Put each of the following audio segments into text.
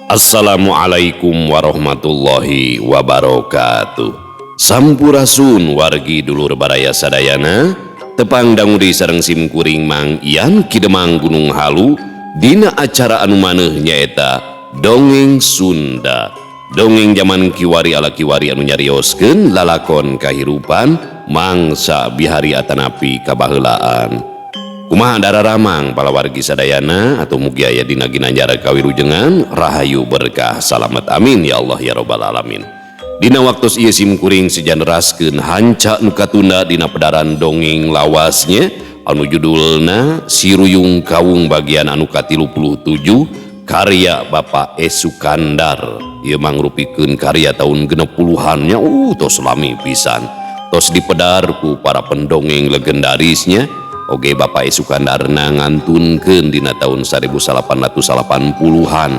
Assalamualaikum warahmatullahi wabarakatuh. Sampurasun wargi dulur baraya sadayana, tepang dangudi sareng simkuring Mang Ian Kidemang Gunung Halu dina acara anu maneh nyaeta Dongeng Sunda. Dongeng zaman kiwari ala kiwari anu nyarioskeun lalakon kahirupan mangsa bihari atanapi kabaheulaan. Kumaha dararamang palawargi sadayana atau mugi aya dina ginanjara kawilujengan rahayu berkah salamet amin ya Allah ya robbal alamin. Dina waktos ieu simkuring sijanderaskeun hanca nu katunda dina pedaran dongeng lawasnya anu judulna Siruyung Kawung bagian anu ka-37 karya Bapak E. Sukandar. Ieu mangrupikeun karya tahun 60-annya tos lami pisan. Tos dipedar ku para pendongeng legendarisnya. Oge Bapak E. Sukandarna ngantunkeun dina tahun 1880-an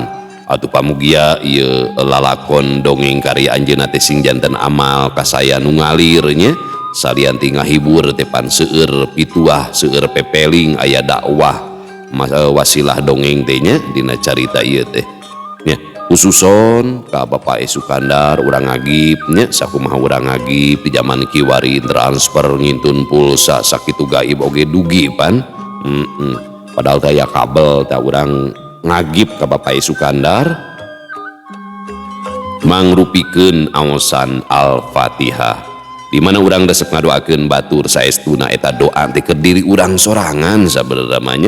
atuh pamugia ieu lalakon dongeng karya anjeunna teh sing janten amal kasaya nu ngalir nya salianti ngahibur tepan seueur pituah seueur pepeling aya dakwah wasilah dongeng teh nya dina carita ieu teh nya khususon ka Bapak E. Sukandar urang ngagip nya sakumaha urang ngagip di zaman kiwari transfer ngintun pulsa sakitu gaib oge dugi pan padahal taya kabel tah urang ngagip ka Bapak E. Sukandar mangrupikeun aosan Al-Fatihah di mana urang desek ngadoakeun batur saestuna eta doa teh keur diri urang sorangan sabenerna mah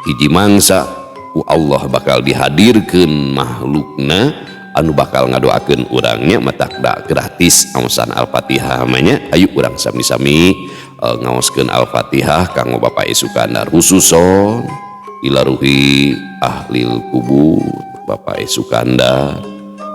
hiji mangsa ku Allah bakal dihadirkeun makhlukna anu bakal ngadoakeun urangnya matakda gratis aosan Al-Fatihah namanya. Ayo urang sami-sami ngaoskeun Al-Fatihah kanggo Bapak E. Sukandar khususon ila ruhi ahlil kubur Bapak E. Sukandar.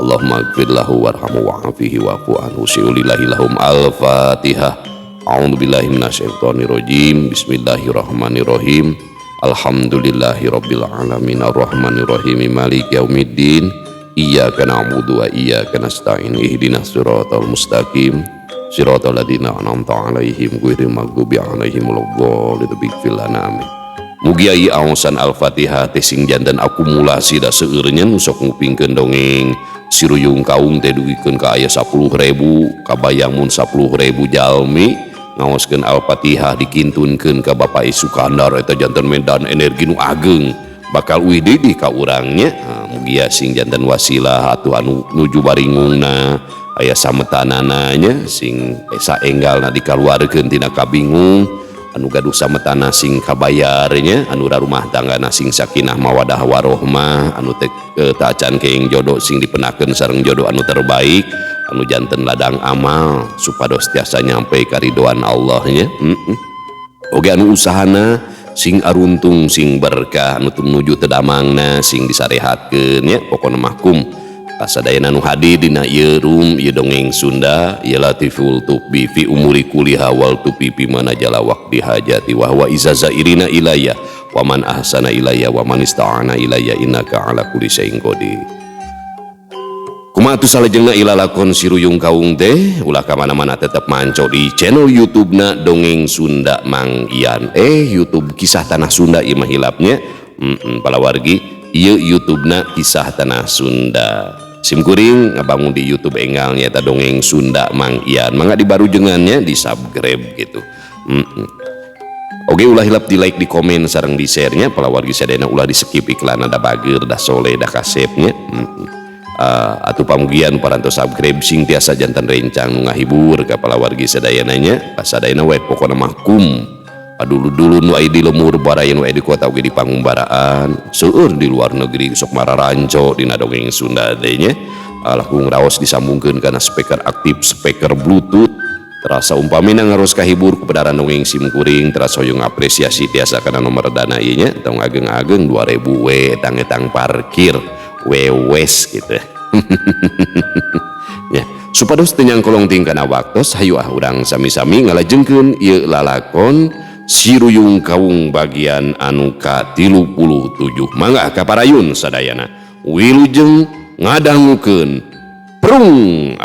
Allahumma ighfir lahu warhamhu wa'afihi wa'fu anhu syulillahi lahum. Al-Fatihah. A'udzubillahi minasyaitonir rajim. Bismillahirrahmanirrahim. Alhamdulillahi rabbil alamin arrahmanir rahim maliki yaumiddin iyyaka na'budu wa iyyaka nasta'in ihdinas siratal mustaqim siratal ladzina an'amta 'alaihim ghairil maghdubi 'alaihim waladdallin. Amin. Mugi ieu aosan Al-Fatihah teh sing janten akumulasi da seueurnya nu sok ngupingkeun dongeng Siruyung Kawung teh dugikeun ka aya 10.000 kabayang mun 10.000 jalmi ngaoskeun Al-Fatihah dikintunkeun ka Bapak E. Sukandar eta janten medan energi nu ageng bakal uih deui ka urangnya. Mugi sing janten wasilah atuh anu nuju baringungna aya sametanana nya sing saenggalna dikaluarkeun tina kabingung anu gaduh sametana sing kabayarnya anu rumah tanggana sing sakinah mawadah warohmah anu teh taacan keing jodoh sing dipenakeun sareng jodoh anu terbaik anu janten ladang amal supados tiasa nyampe karidoan Allahnya. Oge anu usahana sing aruntung sing berkah anu tumuju tedamangna sing disarehatkeun nya pokona mahkum kasadayana nu hadir dina ieu rum ieu dongeng Sunda ieu latiful tubi fi umuri kuliha wal tubi fi manajala waqti hajati wa huwa izaza irina ilayya wa man ahsana ilayya wa man ista'ana ilayya innaka ala kulli syai'in qadir. Kumaha atuh salajengna ilalakon Siruyung Kawung teh ulah ka mana-mana tetep manco di channel YouTube-na Dongeng Sunda Mang Ian. YouTube Kisah Tanah Sunda ieu mah hilapnya. Palawargi ieu YouTube-na Kisah Tanah Sunda. Simkuring ngabangun di YouTube enggal nyaeta Dongeng Sunda Mang Ian. Mangga dibarujengannya di subscribe gitu. Oke ulah hilap di like di komen sareng di share nya palawargi sadayana ulah di skip iklan ada bager dah soleh dah kasepnya. Atuh pamugian parantos subscribe sing tiasa jantan rencang nu ngahibur ka palawargi sadayana nya pasadayana wae pokona mahkum dulu-dulu nu aya di lemur barayan wae di kota oge di pangumbaraan seueur di luar negeri sok mararanco dina dongeng Sunda teh nya laku ngraos disambungkeun kana speaker aktif speaker bluetooth terasa umpamina ngaros kahibur ku pedaran dongeng simkuring terasa hoyong apresiasi tiasa kana nomor dana ieu nya tong ageng-ageng 2000 we etang-etang parkir wewes gitu ya supados teu nyangkolong tingkana waktos hayu urang sami-sami ngalajengkeun ieu lalakon Siruyung Kawung bagian anu ka-37. Mangga kaparayun sadayana wilujeng ngadangukeun prung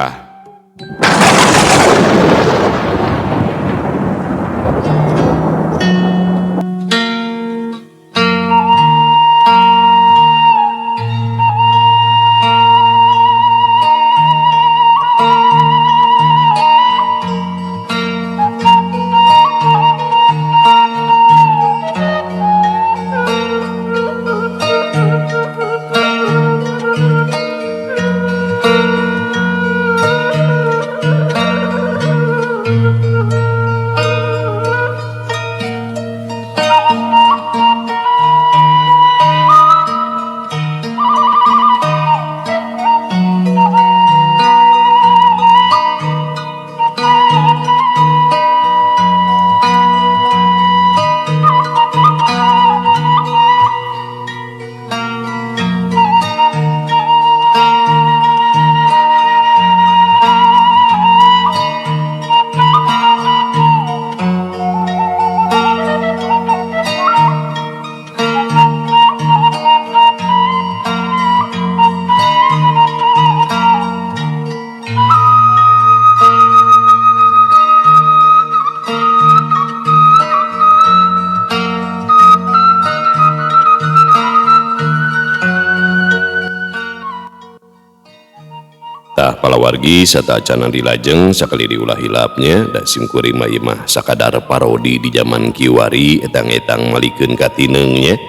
Tah palawargi satacana dilajeng sakali diulah hilapnya da simkuring mah sakadar parodi di zaman kiwari etang-etang malikeun katinengnya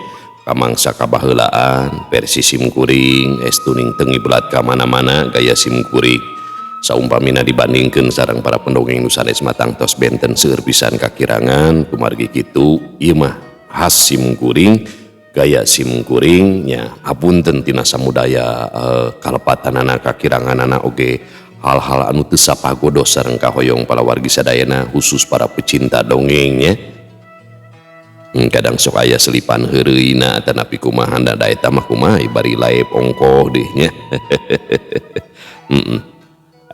kamangsa kabaheulaan versi simkuring estuning tengi belat ka mana-mana gaya simkuring saumpamina dibandingkeun sareng para pendongeng nu sanes matang tos benten seueur pisan kakirangan kumargi kitu ieu mah khas simkuring gaya simkuringnya hapunten tina samudaya kalepatanana kakiranganana oge hal-hal anu teu sapagodos sareng kahoyong palawargi sadayana khusus para pecinta dongengnya kadang sok aya selipan heureuyna tanapi kumaha da eta mah kumaha bari laep ongkoh deh nya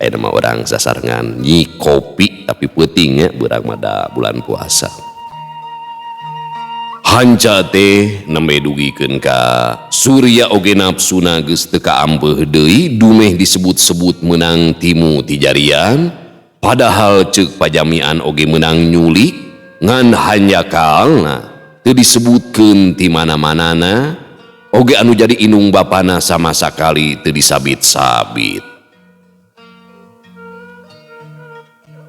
aya mah urang sasarengan nyi kopi tapi peutingnya beurang mah da bulan puasa hanca teh nembe dugikeun ka Surya oge nafsuna geus teu kaambeuh deui dumeh disebut-sebut menang timu ti jarian padahal ceuk pajamian oge menang nyulik ngan hanyakalna teu disebutkeun ti mana-manana oge anu jadi inung bapana sama sakali teu disabit-sabit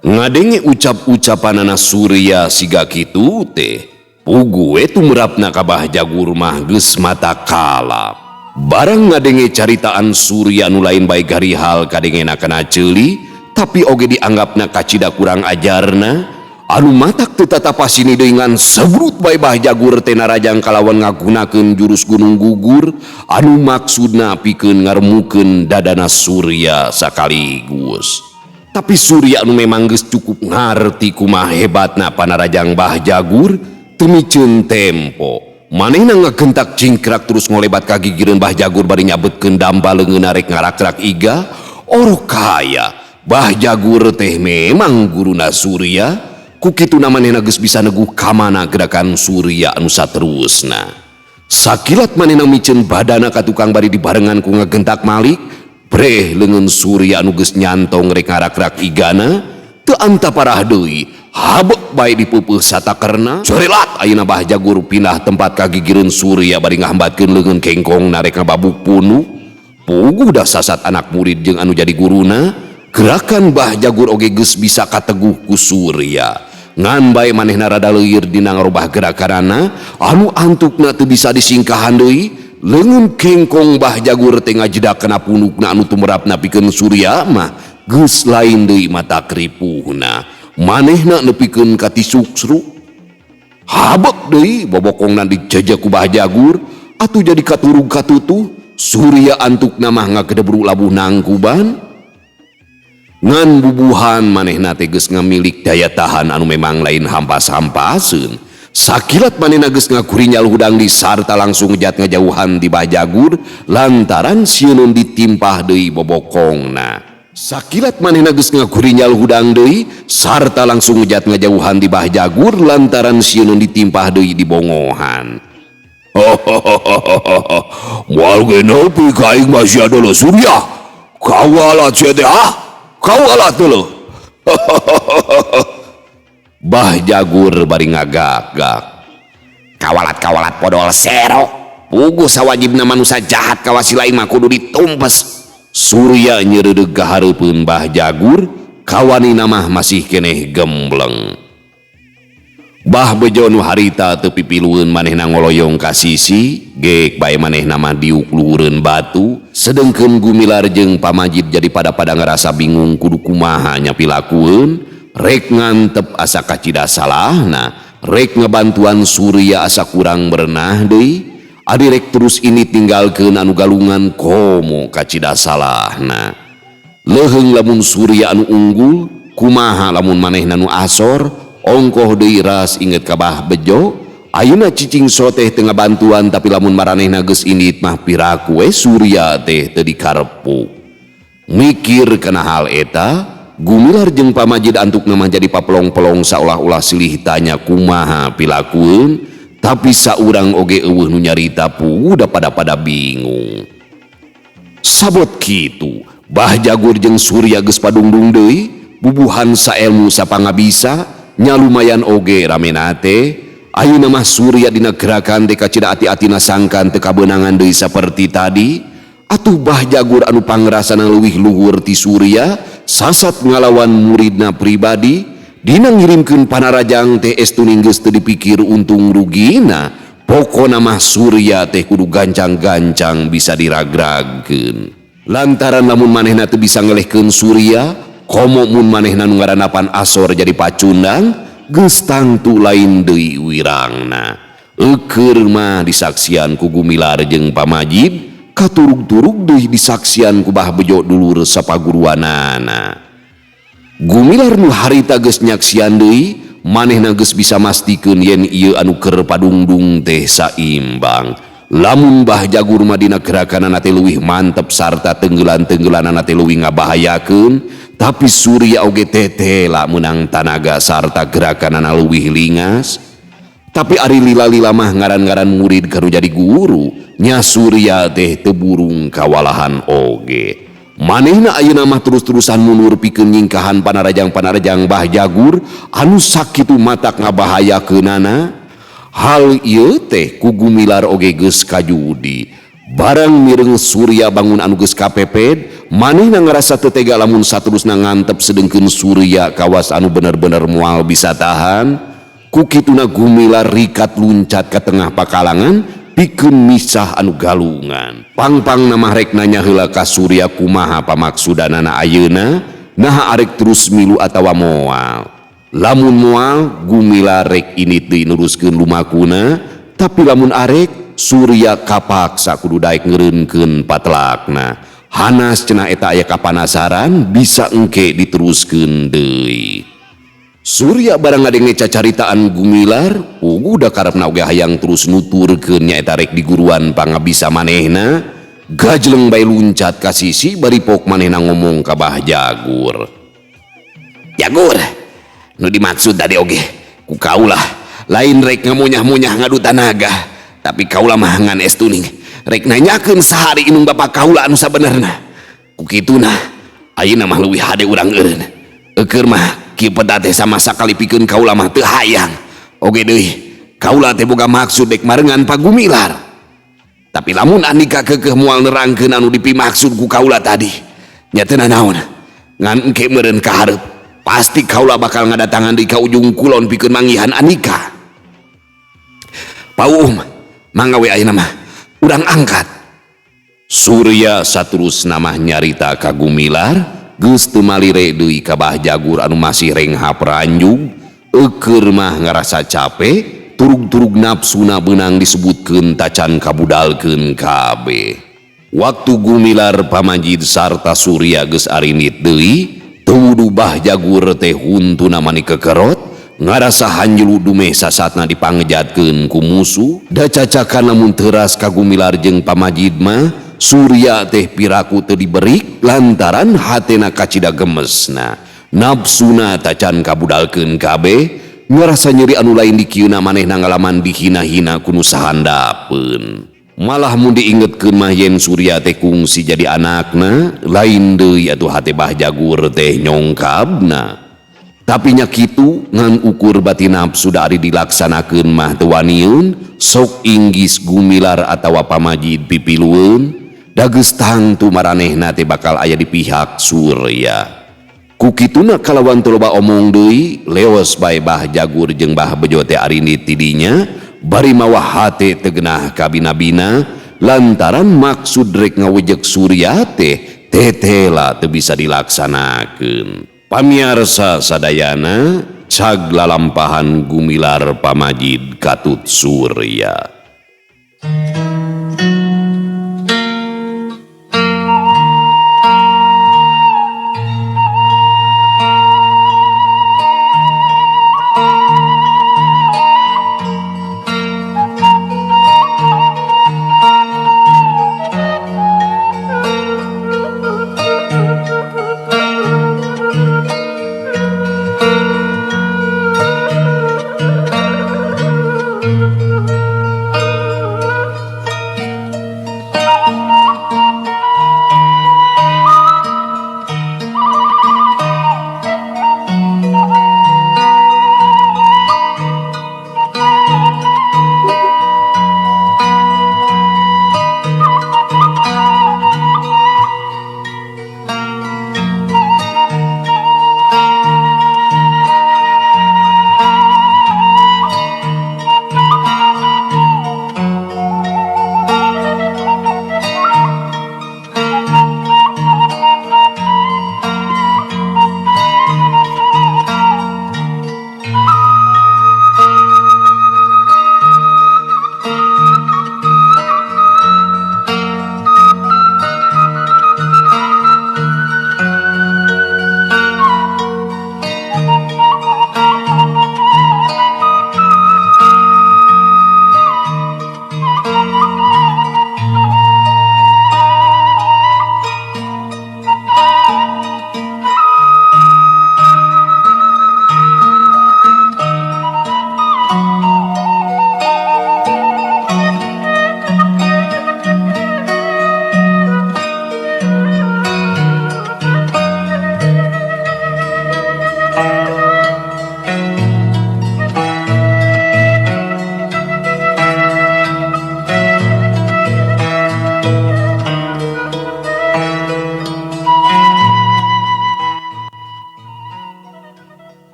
ngadenge ucap-ucapanana Surya siga kitu teh pugu tumrapna kabah jagur mah geus mata kalap barang ngadenge caritaan Surya anu lain bae garihal kadengena kana ceuli tapi oge dianggapna kacida kurang ajarna anu matak teu tatapasini deui ngan sebrut bae bah jagur teh narajang kalawan ngagunakeun jurus gunung gugur anu maksudna pikeun ngarmukeun dadana Surya sakaligus tapi Surya anu memang geus cukup ngarti kumaha hebatna panarajang bah jagur temicen tempo manehna ngagentak cingkrak terus ngolebat ka gigireun bah jagur bari nyabetkeun damba leungeunna rek ngarak-rak iga oro kaya bah jagur teh memang guruna Surya ku kituna manehna geus bisa neguh ka mana gerakan Surya anu saterusna sakilat manehna micen badana ka tukang bari dibarengan ku ngagentak malik breh leungeun Surya anu geus nyantong rek ngarak-rak igana teu antaparah deui habek bae dipeupeus satakerna corelat ayeuna bah jagur pindah tempat ka gigireun Surya bari ngahambatkeun leungeun kengkong narek ngababuk punu puguh da sasat anak murid jeung anu jadi guruna gerakan bah jagur oge geus bisa kateguh ku Surya ngan bae manehna rada leuir dina ngarobah gerakanana anu antukna teu bisa disingkahan deui leungeun kengkong bah jagur teh ngajedakeun punukna anu tumrapna pikeun Surya mah geus lain deui mata kripuhna manehna nepikeun ka tisuk-sruk habek deui bobokongna dijajak ku bah jagur atuh jadi katurug katutuh Surya antukna mah ngagedebru labuh nangkuban ngan bubuhan manehna teh geus ngamilik daya tahan anu memang lain hampas-hampaseun sakilat manehna geus ngakurinyal hudang di sarta langsung ngejat ngajauhan di bah jagur lantaran sieun ditimpah deui bobokongna sakilat manehna geus ngakurinyal hudang deui sarta langsung ngejat ngajauhan di bah jagur lantaran sieun ditimpah deui di bongohan moal ge nepi ka aing mah sia deuleu Surya kawalat sia teh kawalat deuleu bah jagur bari ngagak-gak kawalat podol sero puguh sawajibna manusia jahat kawasi lain mah kudu ditumpes Surya nyereudeg gahareupeun bah jagur kawanina mah masih keneh gembleng bah bejo nu harita teu pipilueun manehna ngoloyong ka sisi geek bae manehna mah diuk luhureun batu sedengkeun gumilar jeung pamajid jadi pada ngarasa bingung kudu kumaha nya pilakueun rek ngantep asa kacida salahna rek ngabantuan Surya asa kurang berenah deui adi rek terus ini tinggalkeun anu galungan komo kacida salahna leheung lamun Surya anu unggul kumaha lamun manehna nu asor ongkoh deui ras inget ka bah bejo ayeuna cicing soteh teu ngabantuan tapi lamun maranehna geus indit mah piraku we Surya teh teu dikarepuk mikir kana hal eta gumilar jeung pamajid antukna mah jadi paplong-pelong saolah-olah silih tanya kumaha pilakueun tapi saurang oge eueuh nu nyarita puguh da pada bingung sabot kitu bah jagur jeung Surya geus padungdung deui bubuhan saelmu sapangabisa nya lumayan oge ramena teh ayeuna mah Surya dina gerakan teh kacida ati-atina sangkan teu kabeunangan deui saperti tadi atuh Bah Jagur anu pangrasana leuwih luhur ti Surya sasat ngalawan muridna pribadi dina ngirimkeun panarajang teh estuning geus teu dipikir untung rugina. Pokona mah Surya teh kudu gancang-gancang bisa diragragkeun. Lantaran lamun manehna teu bisa ngelehkeun Surya, komo mun manehna nu ngaranapan Asor jadi pacundang, geus tangtu lain deui wirangna. Eukeur mah disaksian ku Gumilar jeung Pamajid, katurug-turug deui disaksian ku Bah Bejo dulur sapaguruanana. Gumilar nu harita geus nyaksian deui, manehna geus bisa mastikeun yen ieu anu keur padungdung teh saimbang. Lamun Bah Jagur mah dina gerakanana teh leuwih mantep sarta tenggelan-tenggelanana teh leuwih ngabahayakeun, tapi Surya oge tetela meunang tanaga sarta gerakanana leuwih lingas. Tapi ari lila-lila mah ngaran-ngaran murid kanu jadi guru, nya Surya teh teu burung kawalahan oge. Manehna ayeuna mah terus-terusan mundur pikeun nyingkahan panarajang-panarajang Bah Jagur anu sakitu matak ngabahayakeunana. Hal ieu teh ku Gumilar oge geus kajudi. Barang mireng Surya bangun anu geus kapeped, manehna ngarasa teu tega lamun saterusna ngantep sedengkeun Surya kawas anu bener-bener moal bisa tahan. Ku kituna Gumilar rikat luncat ka tengah pakalangan pikeun misah anu galungan. Pangpang na rek nanya heula ka Surya kumaha pamaksudanana ayeuna, naha arek terus milu atawa moal. Lamun moal Gumilar rek init deui nuruskeun lumakuna, tapi lamun arek Surya kapaksa kudu daek ngeureunkeun patelakna. Hanas cenah eta aya kapanasaran bisa engke diteruskeun deui. Surya barang ngadenge cacaritaan Gumilar, udah karepna oge hayang terus nuturkeun nyaeta rek di guruan pangabisa manehna, gajleng bae luncat ka sisi bari pok manehna ngomong ka Bah Jagur. Jagur, nu dimaksud tadi oge ku kaulah lain rek ngamunyah-munyah ngadu tanaga, tapi kaulah mah ngan estuning rek nanyakeun sahari inung bapak kaula anu sabenerna. Ku kituna ayeuna mah leuwih hade urang eureun. Eukeur mah kieu peda teh sama sakali pikeun kaula mah teu hayang. Oge deui, kaula teh boga maksud dek marengan Pak Gumilar. Tapi lamun Andika keukeuh moal nerangkeun anu dipimaksud ku kaula tadi, nya teu naon. Ngan engke meureun ka hareup, pasti kaula bakal ngadatangan di ka ujung kulon pikeun manggihan Andika. Pauum, mangga we ayeuna mah urang angkat. Surya saterusna mah nyarita ka Gumilar, geus teu malire deui ka Bah Jagur anu masih renghap ranjung. Eukeur mah ngarasa capek, turug-turug nafsuna beunang disebutkeun tacan kabudalkeun kabeh. Waktu Gumilar, Pamajid sarta Surya geus arinit deui, teu Bah Jagur teh huntuna mani kekerot, ngarasa hanjlu dumeh sasatna dipangjatkeun ku musuh. Da cacakan lamun teuras ka Gumilar jeung Pamajid mah Surya teh piraku teu diberik lantaran hatena kacida gemesna. Nafsuna tacan kabudalkeun kabeh, ngarasa nyeri anu lain di kieuna manehna ngalaman dihina-hina ku nu sahandapeun. Malah mun diingetkeun mah yen Surya teh kungsi jadi anakna, lain deui atuh hate Bah Jagur teh nyongkabna. Tapi nya kitu ngan ukur batin nafsu da ari dilaksanakeun mah teu waniun, sok inggis Gumilar atawa Pamajid pipilueun. Da geus tangtu maranehna teh bakal aya di pihak Surya. Ku kituna kalawan teu loba omong deui, leos bae Bah Jagur jeung Bah Bejo teh arinit ti dinya, bari mawa hate teu geunah kabina-bina lantaran maksud rek ngawejek Surya teh tetela teu bisa dilaksanakeun. Pamiarsa sadayana, cag lalampahan Gumilar Pamajid katut Surya.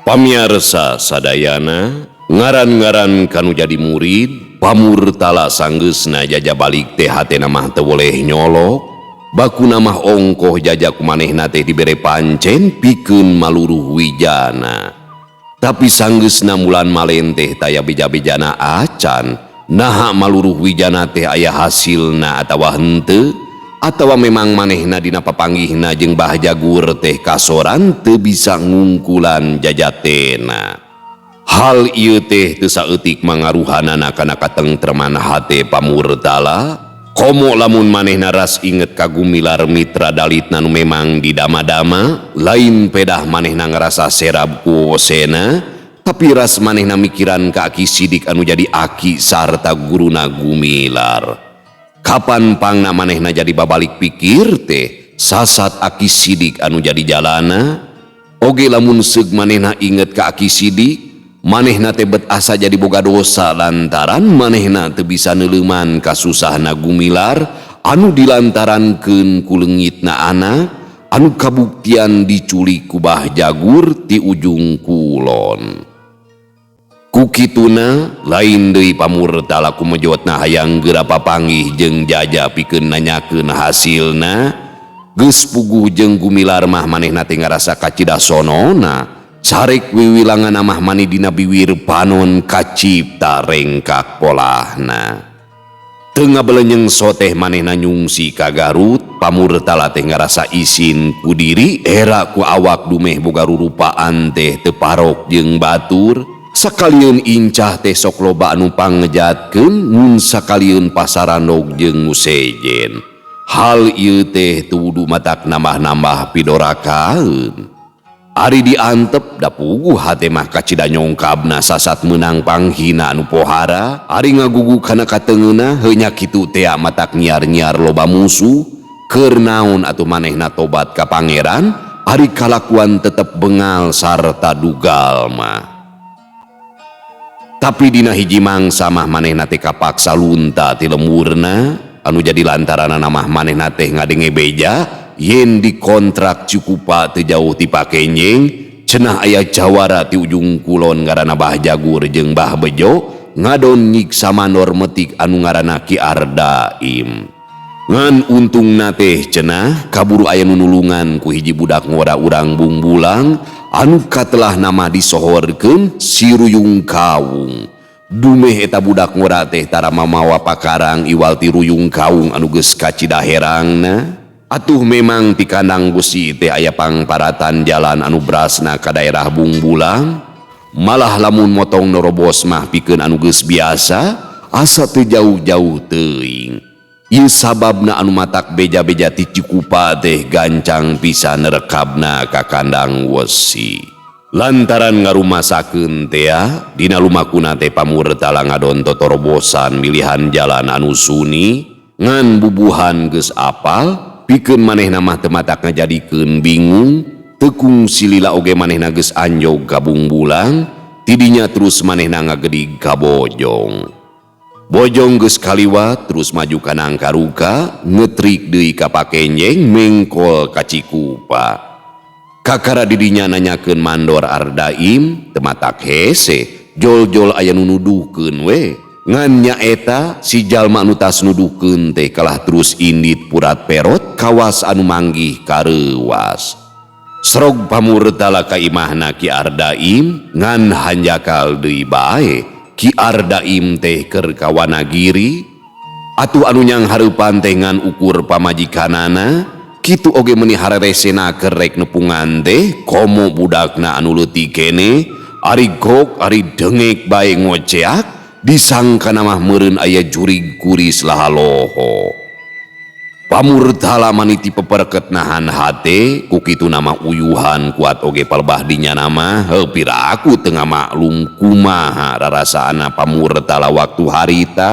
Pamirsa sadayana, ngaran-ngaran kanu jadi murid, pamurtala sanggeusna jaja balik teh hatena mah teu boleh nyolok, bakuna mah ongkoh jaja kumanehna teh dibere pancen pikeun maluruh wijana. Tapi sanggeusna mulan malen teh taya beja-bejana acan, naha maluruh wijana teh aya hasilna atawa henteu, atawa memang manehna dina papanggihna jeung Bah Jagur teh kasoran teu bisa ngungkulan jajatena. Hal ieu teh teu saeutik mangaruhanana kana katengtreman hate pamurtala. Komo lamun manehna ras inget ka gumilar mitra dalitna nu memang didama-dama, lain pedah manehna ngarasa serab ku wosena, tapi ras manehna mikiran ka aki sidik anu jadi aki sarta guruna gumilar. Kapan pangna manehna jadi babalik pikir teh sasat aki sidik anu jadi jalana, oge lamun seug manehna inget ka aki sidik, manehna teh bet asa jadi boga dosa lantaran manehna teu bisa neuleuman kasusahna gumilar anu dilantarankeun ku leungitna anak anu kabuktian diculik ku Bah Jagur ti ujung kulon. Kukituna lain deui pamurtala kumejotna hayang geura papanggih jeung jaja pikeun nanyakeun hasilna, geus puguh jeung gumilar mah manehna teh ngarasa kacidasonona, carek wiwilangan mah mani dina biwir panon kacipta rengkak polahna. Teu ngabelenyeng soteh manehna nyungsi ka Garut, pamurtala teh ngarasa isin ku diri era ku awak dumeh boga rurupaan teh teu parok jeung batur. Sakalieun incah teh sok loba anu pangejatkeun mun sakalieun pasarandog jeung musejen. Hal ieu teh teu kudu matak nambah-nambah pidorakaeun. Ari diantep da puguh hate mah kacida nyongkabna sasat meunang panghina anu pohara, ari ngagugu kana kateungeuna heunya kitu teh matak nyiar-nyiar loba musuh, keur naon atuh manehna tobat ka pangeran, ari kalakuan tetep bengal sarta dugal mah. Tapi dina hiji mangsa mah manehna teh kapaksa lunta ti lemurna, anu jadi lantaranna mah manehna teh ngadenge beja yen dikontrak cukupa teu jauh ti Pakenjeng, cenah aya jawara ti ujung kulon ngaranna Bah Jagur jeung Bah Bejo ngadon nyiksa mandor metik anu ngaranna Ki Ardaim. Ngan untungna teh cenah kaburu aya nunulungan ku hiji budak ngora urang Bungbulang anu katelah nama disohorkeun si Ruyung Kawung. Dumeh eta budak ngora teh tara mamawa pakarang iwal ti Ruyung Kawung anu geus kacida herangna. Atuh memang ti kandang Gusti teh aya pangparatan jalan anu brasna ka daerah Bungbulang. Malah lamun motong norobos mah pikeun anu geus biasa, asa teu jauh-jauh teuing. Ieu sababna anu matak beja-beja ti Cikupa teh gancang pisan nerekabna ka kandang wesi. Lantaran ngarumasakeun teh dina lumakuna teh pamurtala ngadon totorobosan milihan jalan anu suni, ngan bubuhan geus apal, pikeun manehna mah teu matak ngajadikeun bingung, tekung silila oge manehna geus anjog ka Bungbulang, tidinya terus manehna ngagedig ka Bojong. Bojong geus kaliwat terus maju ka Nangkaruka, ngetrik deui ka Pakenjeng mengkol ka Cikupa. Kakara didinya nanyakeun mandor Ardaim, teu matak hese, jol-jol aya nu nuduhkeun we. Ngan nyaeta si jalma anu tas nuduhkeun teh kalah terus indit purat perot kawas anu manggih kareuwas. Srog pamurtala ka imahna Ki Ardaim ngan hanjakal deui bae. Ki Ardaim teh keur ka Wanagiri, atuh anu nyang hareupan teh ngan ukur pamajikanana, kitu oge meuni hareresena keur rek nepungan teh komo budakna anu leutik keneh, ari gok ari dengek bae ngoceak, disangkana mah meureun aya jurig kuris lahaloho. Pamurtala maniti peperket nahan hate, ku kitu nama uyuhan kuat oge palebah dinya nama, heupira aku teu ngamaklum kumaha rarasaana pamurtala waktu harita.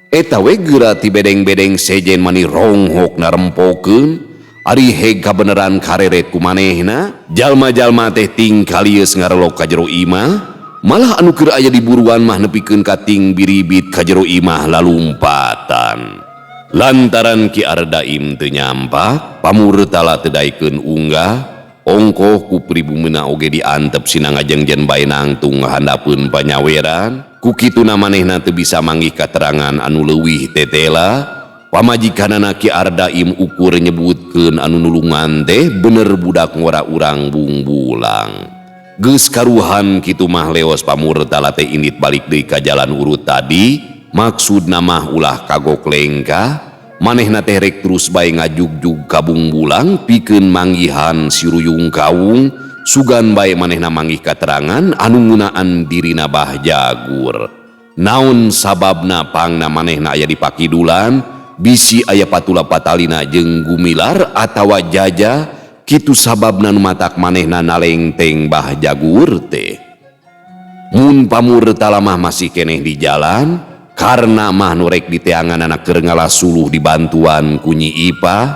Eta we geura ti bedeng-bedeng sejen mani ronghok narempokeun, ari heg kabeneran kareret ku manehna, jalma-jalma teh ting kalieus ngarelok ka jero imah, malah anu keur aya di buruan mah nepikeun ka ting biribit ka jero imah lalumpatan. Lantaran Ki Ardaim teu nyampak, pamurtala teu daekeun unggah, ongkoh ku pribumina oge diantep sina ngajengjen bae nangtung ngahandapeun panyaweran ku kituna manehna teu bisa manggih katerangan anu leuwih tetela pamajikanana Ki Ardaim ukur nyebutkeun anu nulungan teh bener budak ngora urang bungbulang. Geus karuhan kitu mah leos pamurtala teh indit balik deui ka jalan urut tadi maksudna mah ulah kagok lengkah manehna teh rek terus bae ngajugjug ka bungbulang pikeun manggihan si ruyung kawung sugan bae manehna manggih katerangan anu ngeunaan dirina Bah Jagur. Naon sababna pangna manehna aya di Pakidulan bisi aya patula patalina jeung gumilar atawa jaja kitu sababna nu matak manehna nalengteng Bah Jagur teh. Mun pamurtala mah masih keneh di jalan karena mah nurek diteangan anak keur ngalasuluh dibantuan ku Nyi Ipah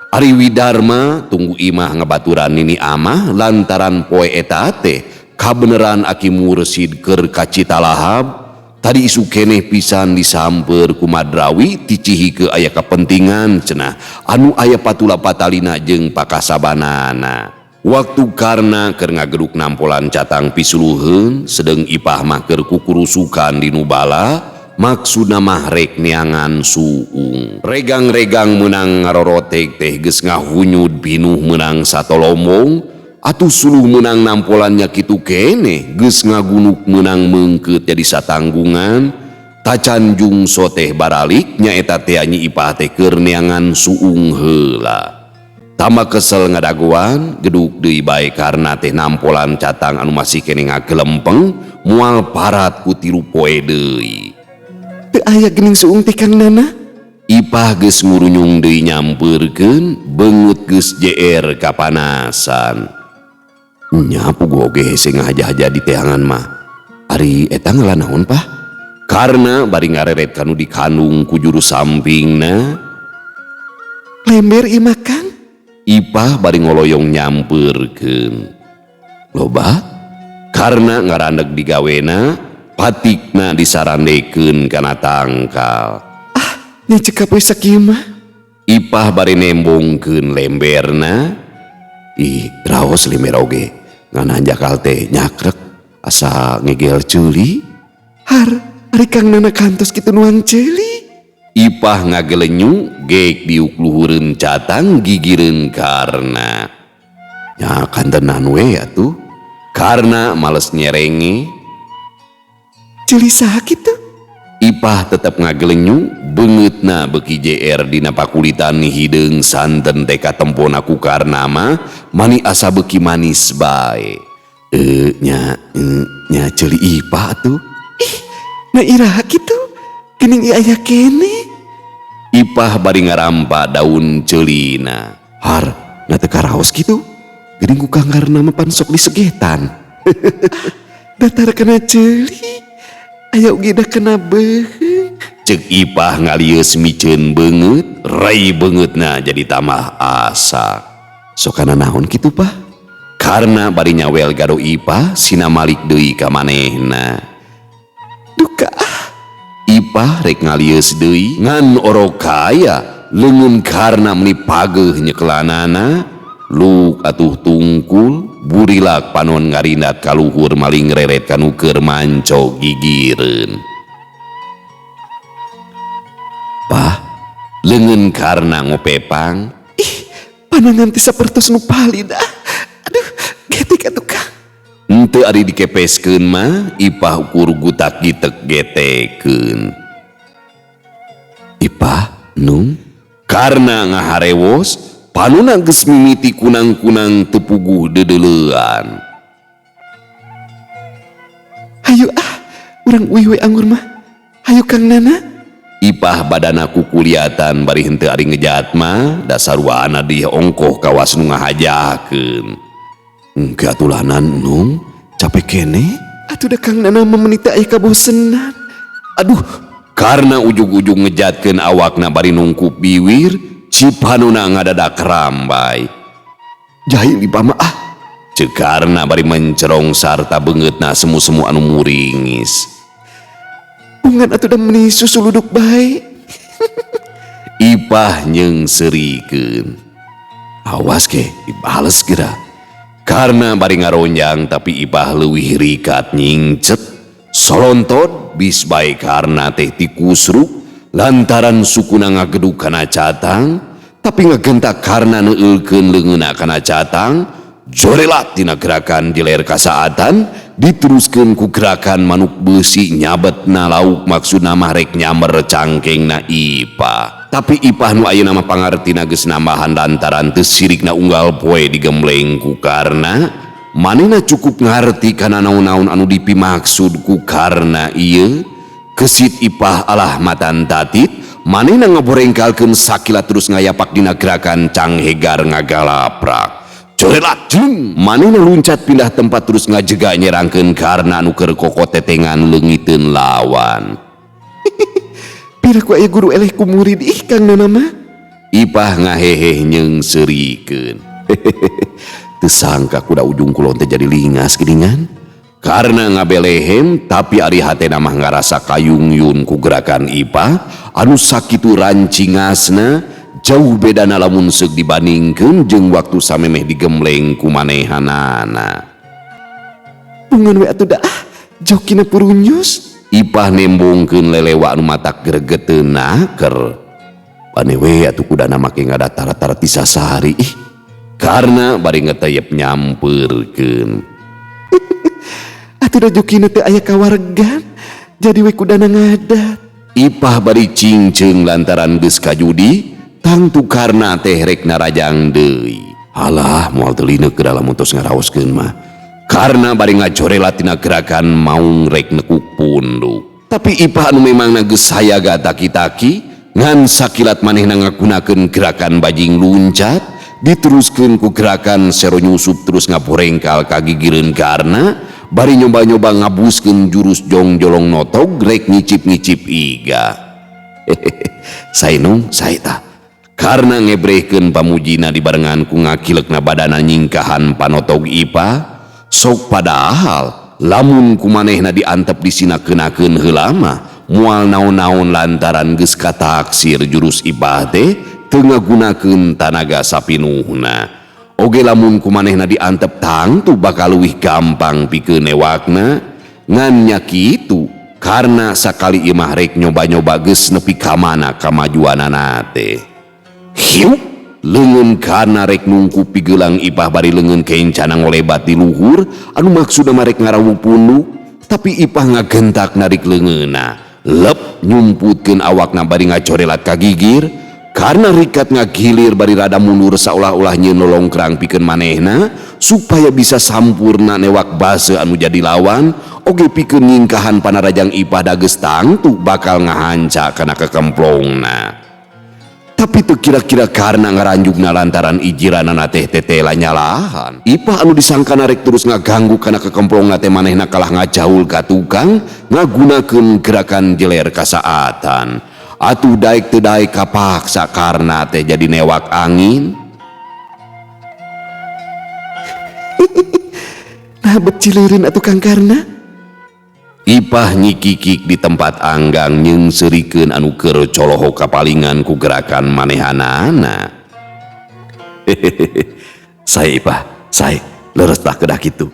ari Widarma tunggu imah ngabaturan nini amah lantaran poe eta teh kabeneran aki mursid keur ka Citalahap tadi isu keneh pisan disamper ku Madrawi ticihi ke aya kepentingan cenah anu aya patula patalina jeung pakasabanana. Waktu karena keur ngageduk nampolan catang pisuluheun sedeng Ipah mah keur kukurusukan di Nubala maksudna mah rek neangan suung regang-regang menang ngarorotek teh geus ngahunyud binuh menang satolombong atuh suluh menang nampolannya kitu keneh geus ngagunuk menang meungkeut jadi satanggungan tacanjung soteh baralik nyaeta teh Nyi Ipah teh keur neangan suung heula. Tambah kesel ngadaguan geduk deui bae karna teh nampolan catang anu masih keneh ngagelempeng moal parat ku 3 poe deui. Teu aya geuning suung teh Kang Nana. Ipah geus ngurunyung deui nyampeurkeun beungeut geus jeer kapanasan. Nya puguh oge hese ngahaja-haja di teangan mah. Ari eta ngalah naon Pah? Karna bari ngareret kanu dikandung ku juru sampingna. Lember ieu mah Kang. Ipah bari ngoloyong nyampeurkeun. Loba? Karna ngarandeg digawena patikna disarandekeun kana tangkal. Nya cekap we sakieu mah. Ipah bari nembongkeun lemberna. Ih, raos lember oge. Ngana jakal teh nyakrek asa ngegel ceuli. Har, ari Kang Nana kantos kitu nuang ceuli. Ipah ngagelenyu geek diuk luhureun catang gigireun karna. Nya kantenan we atuh. Karna males nyerenge. Ceuli saha kitu? Ipah tetep ngagelenyu beungeutna beuki JR dina pakulitan hideung santen teh katempona ku karna mah mani asa beuki manis bae. Nya ceuli Ipah atuh. Na iraha kitu? Geuning ieu aya keneh. Ipah bari ngarampa daun ceulina. Har, na teu karaos kitu. Geuning ku kanggarna mah pan sok disegetan. Datar kana ceuli. Aya ugi da kena beuheung. Ceuk Ipah ngalieus miceun beungeut, rai beungeutna jadi tambah asa. Sok kana naon kitu Pah? Karna bari nyawel gado Ipah sina malik deui ka manehna. Duka. Ipah rek ngalieus deui ngan orokaya leungeun karna meuni pageuh nyekelanana luk atuh tungkul burilak panon ngarindat ka luhur maling reret kanu keur manco gigireun. Pah, leungeun karna ngopepang. Panangan teh sapertos nu palid. Aduh, getek atuh Kang. Henteu ari dikepeskeun mah Ipah ukur gutak gitek getekeun. Ipah, Nung, karna ngaharewos panuna geus mimiti kunang-kunang teu puguh dedeleuan. Hayu urang uih we anggur mah. Hayu Kang Nana. Ipah badana kukuliatan bari henteu ari ngejat mah dasaruana di ongkoh kawas nu ngahajakeun. Engke atulanan Nung, capek keneh. Atuh da Kang Nana memenita aya kabosenan. Aduh, karna ujug-ujug ngejatkeun awakna bari nungkup biwir, cipanuna ngadadak rambai. Jahil Ipah mah Ceuk karna bari mencerong sarta beungeutna semu-semu anu muringis. Ungan atuh da meuni susuluduk bae. Ipah nyeungseurikeun. Awas ke, dibales geura. Karena bari ngaronjang tapi Ipah leuwih rikat nyingcet. Solontod bis bae karena teh ti kusruk lantaran sukuna ngagedug kana catang, tapi ngagentak karena neueulkeun leungeunna kana catang. Jorelat tina gerakan di ler kasaatan diteruskeun ku gerakan manuk beusi nyabetna lauk, maksudna mah rek nyamber cangkengna Ipah. Tapi Ipah nu ayeuna mah pangartina geus nambahan lantaran teu sirikna unggal poe digembleng ku karna. Manehna cukup ngarti kana naon-naon anu dipimaksud ku karna ieu. Kesit Ipah alah matan tatit, manehna ngaborengkalkeun sakilat terus ngayapak dina gerakan canghegar ngagalaprak. Corelat jung, manehna luncat pindah tempat terus ngajega nyerangkeun karna anu keur kokotetengan leungiteun lawan. Pira ku aya guru eleh ku murid Kang Nana mah. Ipah ngaheheh nyeungseurikeun. Teu sangka kuda ujung kulon teh jadi lingas geuningan. Karena ngabelehem tapi ari hatena mah ngarasa kayungyun ku gerakan Ipah anu sakitu rancingasna. Jauh bedana lamun seuk dibandingkeun jeung waktu samemeh digembleng ku manehanana. Pungan we atuh dah jokina purunyus. Ipah nembongkeun lelewa anu matak gregeteun naker. Bane we atuh kudana make ngadatar-tar ti sasari. Karena bari ngeteyep nyampeurkeun. Atuh da jokina teh aya kawargan, jadi we kudana ngadat. Ipah bari cingceung lantaran geus kajudi. Tangtu karena teh rek narajang deui. Alah moal teu lineuk ke dalam tos ngaraoskeun mah. Karena bari ngajorelat tina gerakan maung rek nekuk punduk. Tapi Ipah anu memangna geus sayaga taki-taki ngan sakilat manehna ngagunakeun gerakan bajing luncat, diteruskeun ku gerakan sero nyusup terus ngaborengkal kagigireun karna bari nyoba-nyoba ngabuskeun jurus jongjolong notog rek ngicip-ngicip iga. Saenung saeta. Karena ngebrehkeun pamujina dibarengan ku ngakilekna badana nyingkahan panotog Ipah, sok padahal lamun ku manehna diantep disinakeun-akeun heula mah moal naon-naon lantaran geus kataksir jurus Ipah teh teu ngagunakeun tanaga sapinuhna. Oge lamun ku manehna diantep tangtu bakal leuwih gampang pikeun newakna. Ngan nya kitu karena sakali ieu mah rek nyoba-nyoba geus nepi ka mana kamajuanana teh. Hiu, leungeun kana rek nungku pigelang Ipah bari leungeun kencanang ngolebat di luhur anu maksudna mah rek ngarawu punduk, tapi Ipah ngagentak narik leungeunna. Lep nyumputkeun awakna bari ngacorelat ka gigir. Karena rikat ngagilir bari rada mundur saolah-olah nyieun lolongkrang pikeun manehna supaya bisa sampurna newak base anu jadi lawan. Oge pikeun nyingkahan panarajang Ipah da geus tangtu bakal ngahanca kana kekemplongna. Tapi teu kira-kira karena ngaranjugna lantaran ijiranana teh tetela nyalahan. Ipah anu disangkana rek terus ngaganggu kana kekemplongna teh manehna kalah ngajaul ka tukang ngagunakeun gerakan jeler kasaatan. Atuh daek teu daek kapaksa karena teh jadi newak angin. Nah becileureun atuh Kang Karna. Ipah nyikikik di tempat anggang nyeungseurikeun anu keur coloho kapalingan ku gerakan manehanana. Sae Ipah, sae leres tah kedah kitu.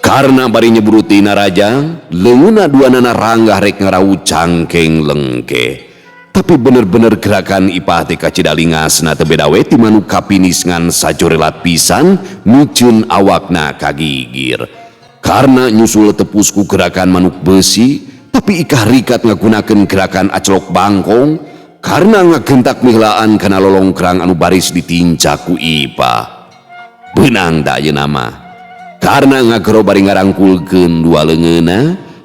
Karena bari nyebruti narajang, leungeunna duanana ranggah rek ngarawu cangkeng lengke. Tapi bener-bener gerakan Ipah teh kacidalingasna teu beda we ti manuk kapinis ngan sajorelat pisan micieun awakna kagigir. Karena nyusul tepusku gerakan manuk besi, tapi Ikah rikat ngagunakeun gerakan aclok bangkong karena ngagentak mihlaan kana lolongkrang anu baris ditincak ku Ipah. Beunang da ayeuna mah. Karena ngagero bari ngarangkulkeun dua leungeunna,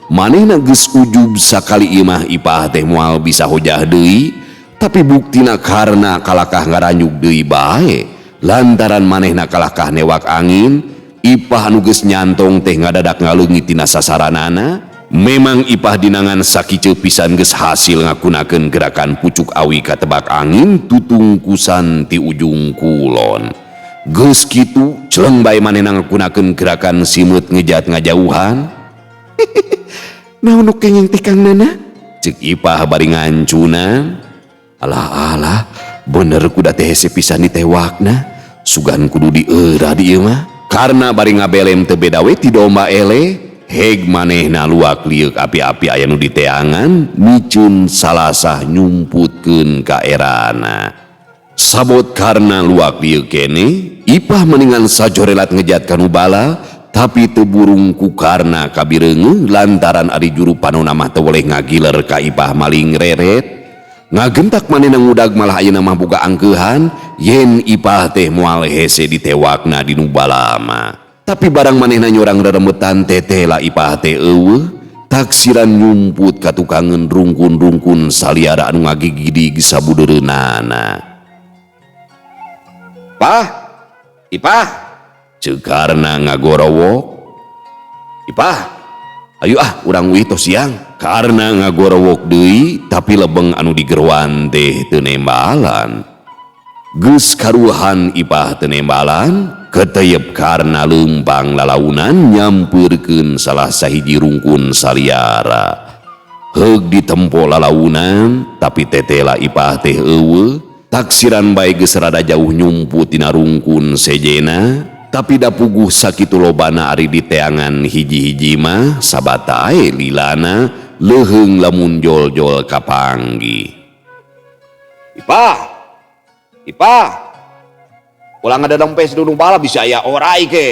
manehna geus ujub sakali ieu mah Ipah teh moal bisa hojah deui, tapi buktina karena kalakah ngaranjug deui bae lantaran manehna kalakah newak angin. Ipah anu geus nyantong teh ngadadak ngaleungit tina sasaranana. Memang Ipah dinangan sakiceu pisan geus hasil ngagunakeun gerakan pucuk awi ka tebak angin tutungkusan ti ujung kulon. Geus kitu celeng bae manehna ngagunakeun gerakan simeut ngejat ngajauhan. Naon nu kenging teh Kang Nana? Ceuk Ipah bari ngancuna. Alah bener kuda teh hese pisan ditewakna. Sugan kudu dieurah di ieu mah. karena bari ngabelem teu beda we ti domba ele, heg manehna luak liuk api-api aya nu di teangan micun salasah nyumputkeun ka erana. Sabot karena luak liuk kene, Ipah mendingan sajorelat ngejat kanu bala, tapi teu burung ku karna kabireungeuh lantaran ari juru panonna mah teu boleh ngagiler ka Ipah maling reret. Ngagentak manehna ngudag malah ayeuna mah boga angkeuhan yen Ipah teh moal hese ditewakna dinu bala mah. Tapi barang manehna nyorang reremetan teteh lah Ipah teh eueuh, taksiran nyumput ka tukangeun rungkun-rungkun saliara anu ngagigidig sabudeureunana. Ipah, cekarna ngagorowok. Ipah, ayo urang wih tos siang. Karena ngagorowok deui, tapi lebeng anu digeruan teh teu nembalan. Geus karuhan Ipah teu nembalan, keteyep karena leumpang lalaunan nyampeurkeun salah sahiji rungkun saliara. Heug ditempo lalaunan, tapi tetela Ipah teh eueuh. Taksiran bae geus rada jauh nyumput tina rungkun sejena, tapi da puguh sakitu lobana ari di teangan hiji-hiji mah sabatae lilana leuheung lamun jol-jol kapanggi. Ipah, ulang ada dompes dunu bala bisa aya orai ke.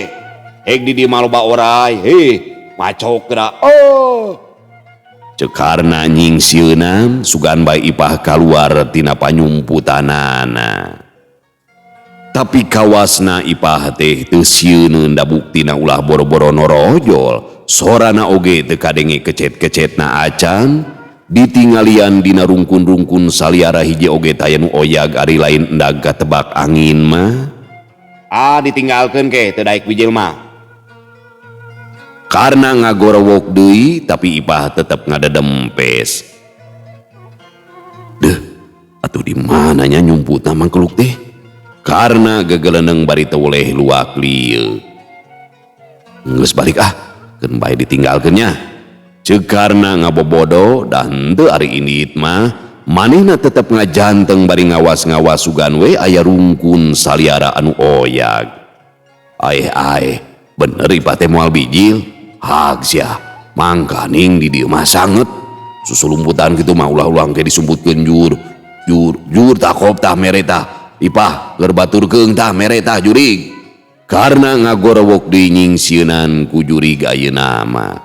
Heg di dieu mah loba orai, macok geura. Cekarna nyingsieunan sugan bae Ipah kaluar tina panyumputanana. Tapi kawasna Ipah teh teu sieuneun da buktina ulah boro-boro norojol, sorana oge teu kadenge kecet-kecetna acan, ditingalian dina rungkun-rungkun saliara hiji oge taya nu oyag ari lain endag katebak angin mah. Ditinggalkeun ke teu daek bijil mah. Karena ngagorowok deui, tapi Ipah tetep ngadedempes. Atuh di mananya nyumputna mangkeluk teh? Karena gegeleuneng bari teu boleh luak lieu. Geus balik keun bae ditinggalkeun nya. Ceuk karena ngabobodo dah henteu ari indit mah, manehna tetep ngajanteng bari ngawas-ngawas sugan we aya rungkun saliara anu oyag. Bener Ipah teh moal bijil. Hag sia, mangkaning di dieu mah sanget. Susulumputan kitu mah ulah-ulang ke disumputkeun jur takop tah mere tah. Ipah keur baturkeun tah mere tah jurig. Karena ngagorowok deui nyingsieunan ku jurig ayeuna mah.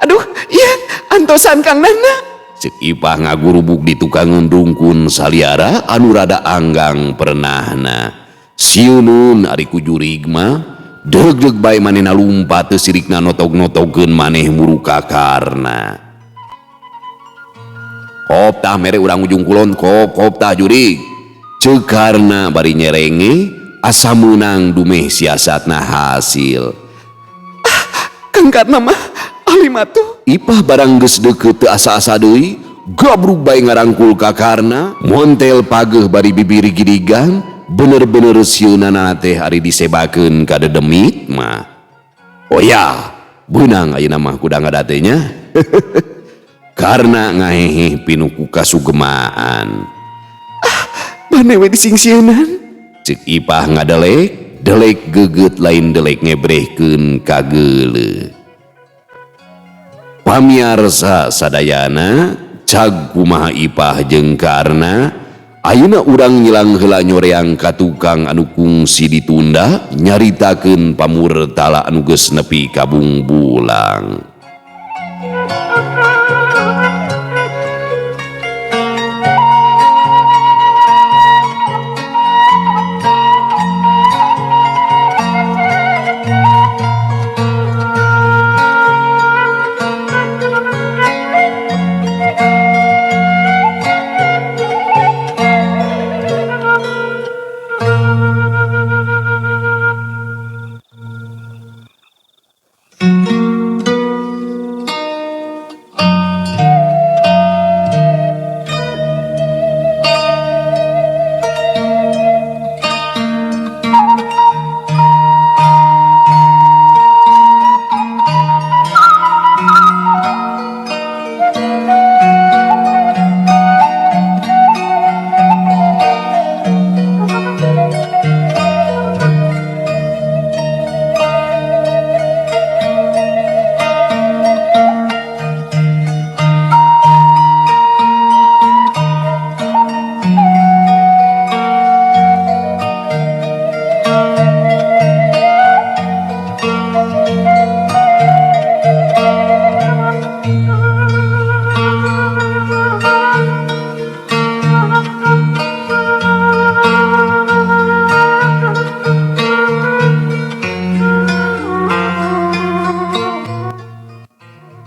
Aduh, iya, antosan Kang Nana. Ceuk Ipah ngagurubuk di tukangeun rungkun saliara anu rada anggang pernahna. Sieuneun ari ku jurig mah deug-deug bae manehna lumpat teu sirikna notog-notogkeun maneh muruka karna. Kop tah mere urang ujung kulon, kop tah jurig. Ceuk karna bari nyerenge asa meunang dumeh siasatna hasil. Kang Karna mah alimatuh. Ipah barang geus deukeut teu asa-asa deui, gabruk bae ngarangkul ka karna, montel pageuh bari bibir gidigan. Bener-bener sieunana teh ari disebakeun ka dedemit mah. Beunang ayeuna mah kuda ngadate nya. Karena ngaheheh pinuku kasugemaan. Maneh we disingsieunan. Ceuk Ipah ngadelek, delek geugeut lain delek ngebrehkeun ka geuleuh. Pamiarsa sadayana, cag kumaha Ipah jeung Karna, ayeuna urang ngilang heula nyoreang ka tukang anu kungsi ditunda nyaritakeun pamurtala anu geus nepi ka bungbulang.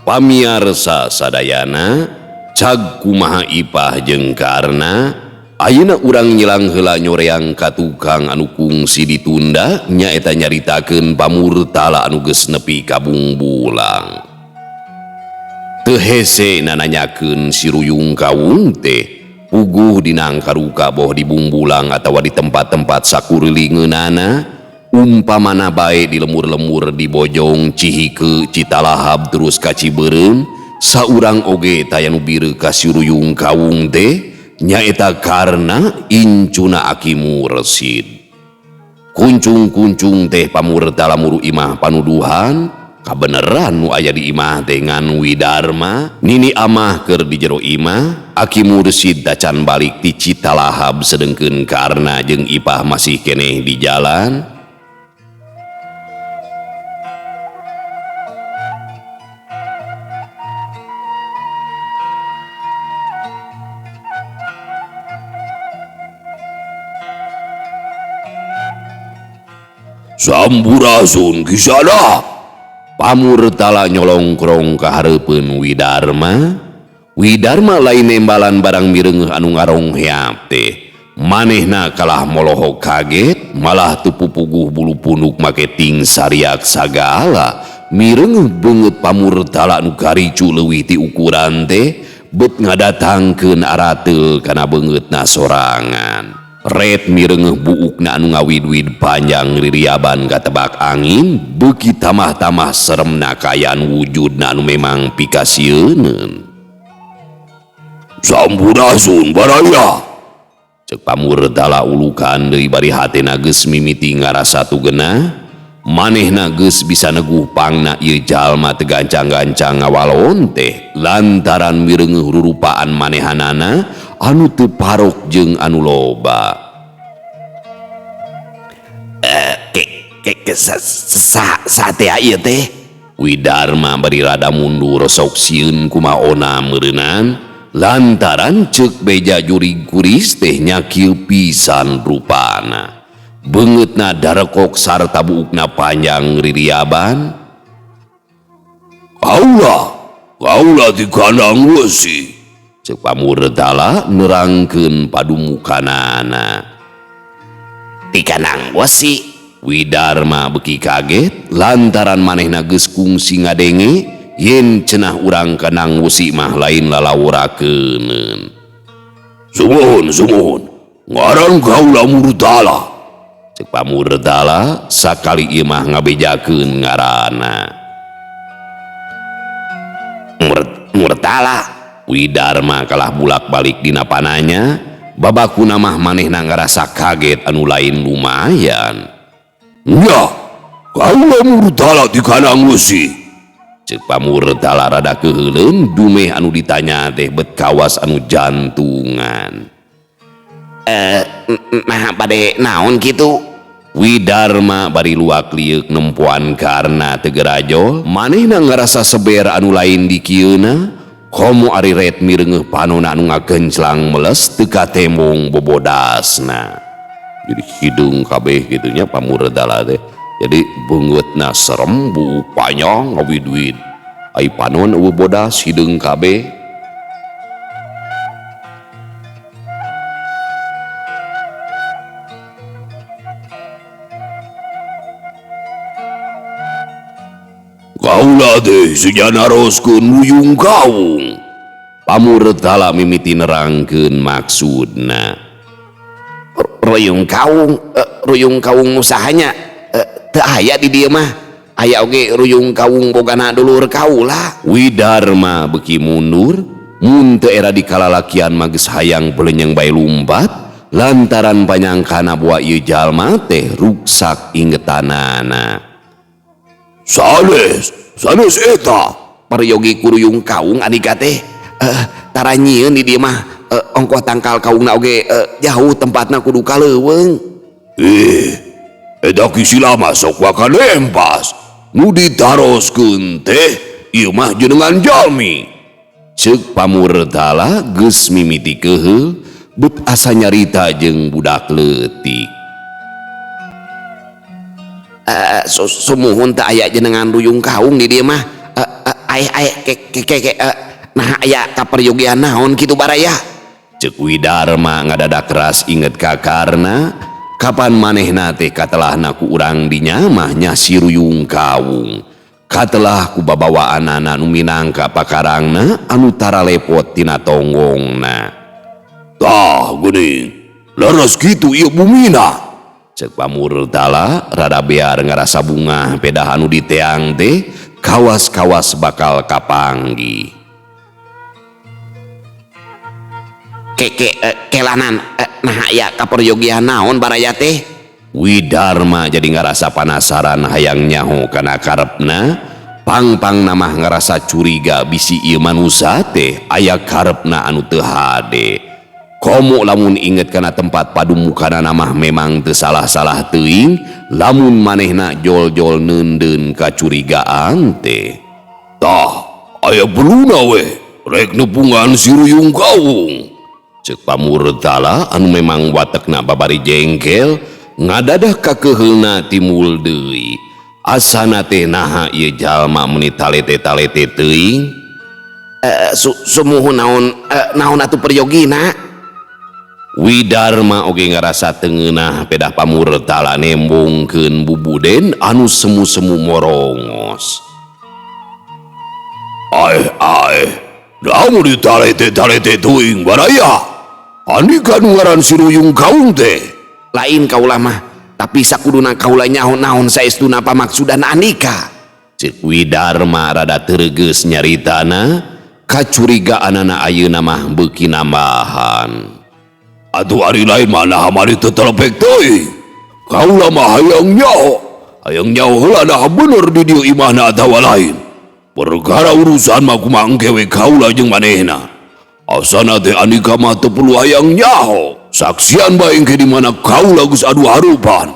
Pamiarsa sadayana, cag kumaha Ipah jeung Karna, ayeuna urang nyilang heula nyoreang ka tukang anu kungsi ditunda nyaeta nyaritakeun pamurtala anu geus nepi ka Bungbulang. Teu hese nananyakeun si Ruyung Kawung teh puguh dina angkaruka boh di Bungbulang atawa di tempat-tempat sakurelingeunana, umpamana bae di lemur-lemur di Bojong, Cihike, Citalahap terus ka Cibeureum, saurang oge taya nu bireu ka si Ruyung Kawung teh nyaeta Karna incuna Aki Mursid. Kuncung-kuncung teh pamurtala muru imah panuduhan kabeneran nu aya di imah teh ngan Widarma nini amah keur di jero imah. Aki Mursid dacan balik ti Citalahap sedengkeun Karna jeung Ipah masih keneh di jalan. Sampurasun kisana, pamurtala nyolongkrong ka hareupeun Widarma. Widarma lain nembalan barang mireungeuh anu ngarong heap teh, manehna kalah molohok kaget, malah teu pupuguh bulu punduk make ting sariak sagala, mireungeuh beungeut pamurtala nu karicu leuwih ti ukuran teh, beut ngadatangkeun arateul kana beungeutna sorangan. Red mireungeuh buukna anu ngawid-wid panjang ririaban katebak angin, beuki tamah-tamah seremna kaayaan wujudna anu memang pikasieun. Sampurasun baraya, cek pamurtala ulukan deui bari hatena geus mimiti ngarasa tugeunah, manehna geus bisa neguh pangna ieu jalma teu gancang-gancang ngawalon teh lantaran mireungeuh rurupaan manehanana anu teu parok jeung anu loba. Sate ieu teh? Widarma bari rada mundur sok sieun kumaona meureunan lantaran ceuk beja jurig kuris teh nya kieu pisan rupana. Beungeutna darekok sarta buukna panjang ririaban. Kaula ti kandang wesi, cek pamurtala nerangkeun padumukanana. Ti kandang wesi? Widarma beki kaget lantaran manehna geus kungsi ngadenge yen cenah urang kandang wesi mah lain lalawurakeun. Sumuhun, ngaran kaula Murtala, cek pamurtala sakali ieu mah ngabejakeun ngaranna. Murtala, Widarma kalah bulak-balik dina pananya, babakuna mah manehna ngarasa kaget anu lain lumayan. Nya, kaula Murtala ti kandang wesi, cek pamurtala rada keheuleun dumeh anu ditanya teh bet kawas anu jantungan. Nah bade naon kitu? Widarma bari luak liuk nempuan Karna tegerajol, manehna ngarasa seber anu lain di kieuna, komo ari red mireungeuh panonna anu ngagenclang meles teu katembong bobodasna. Jadi hidung kabeh gitunya pamurtala teh. Jadi beungeutna serem, buuk panjang ngawid-wid. Ai panon eueuh bodas hidung kabeh. Kaula teh sejanaroskeun Ruyung Kawung, pamurtala mimiti nerangkeun maksudna. Ruyung Kawung usahanya teu aya di dieu mah, aya oge Ruyung Kawung bogana dulur kaula. Widarma beki mundur, mun teu era di kalalakian mah geus hayang belenyeng bae lumpat lantaran panyangkana boa ieu jalma teh ruksak ingetanana. Sanes eta paryogi ku Ruyung Kawung adika teh tara nyieun di dieu mah. Ongkoh tangkal kaungna oge jauh tempatna kudu kaleuweung. Eta kisila mah sok wakan empas nu ditaroskeun teh ieu mah jenengan jalmi, ceuk pamurtala geus mimiti keuheul beut asa nyarita jeung budak leutik. Sumuhun teu aya jenengan Ruyung Kawung di dieu mah. nah aya kaperyogian naon kitu baraya? Ceuk Widarma ngadadak keras inget kakarna, kapan manehna teh katelahna ku urang dinyamahnya si Ruyung Kawung. Katelah ku babawaanana nu minangka pakarangna anu tara lepot tina tonggongna. Tah geuning, leres kitu ieu bumina. Ceuk Pamurtala rada bear ngarasa bunga pedah anu diteang teh kawas-kawas bakal kapanggi. Kelanan nah aya kaperyogian naon baraya teh? Widarma jadi ngarasa penasaran hayang nyaho kana karepna, pang-pang namah ngarasa curiga bisi ieu manusia teh aya karepna anu teu hade. Komo lamun inget kana tempat padumukana namah memang teu salah-salah teuing, lamun manehna jol-jol neundeun kacurigaan teh. Tah, aya perluna we, rek nepungan si Ruyung Kawung. Ceuk Pamurtala anu memang watekna babari jengkel, ngadadah kakeheulna timbul deui. Asana teh naha ieu jalma meuni talete-talete teuing? Sumuhun naon atuh peryogina? Widarma oge ngarasa teu ngeunah pedah Pamurtala nembongkeun bubuden anu semu-semu morongos. Namun ditalete-talete teuing baraya. Andika nu ngaran si Ruyung Kawung teh. Lain kaula mah, tapi sakuduna kaula nyaho naon saestuna pamaksudan Andika. Ceuk Widarma rada teuregeus nyaritana, kacurigaanana ayeuna mah beuki nambahan. Atuh ari lain mah mari teu telepek teuing. Kaula mah hayang nyaho heula nah bener di dieu imahna atawa lain. Perkara urusan mah kumaha engke kaula jeung manehna. Asana teh Andika mah teu perlu hayang nyaho. Saksian bae engke di mana kaula geus adu harupan.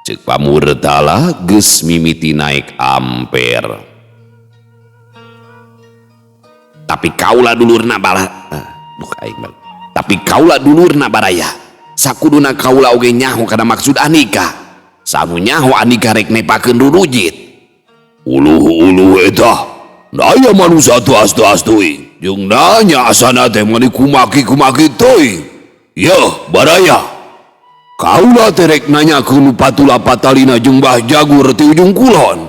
Ceuk Pamurtala geus mimiti naik amper. Tapi kaula dulurna baraya. Sakuduna kaula oge nyaho kana maksud Andika. Sanu nyaho Andika rek nepakeun rurujit. Uluh eta, daya manusia tuas-tuas teuing. Jeung nanya asana teh mani kumaki teuing. Yeuh baraya. Kaula teh rek nanyakeun patula patalina jeung Mbah Jagur ti ujung kulon.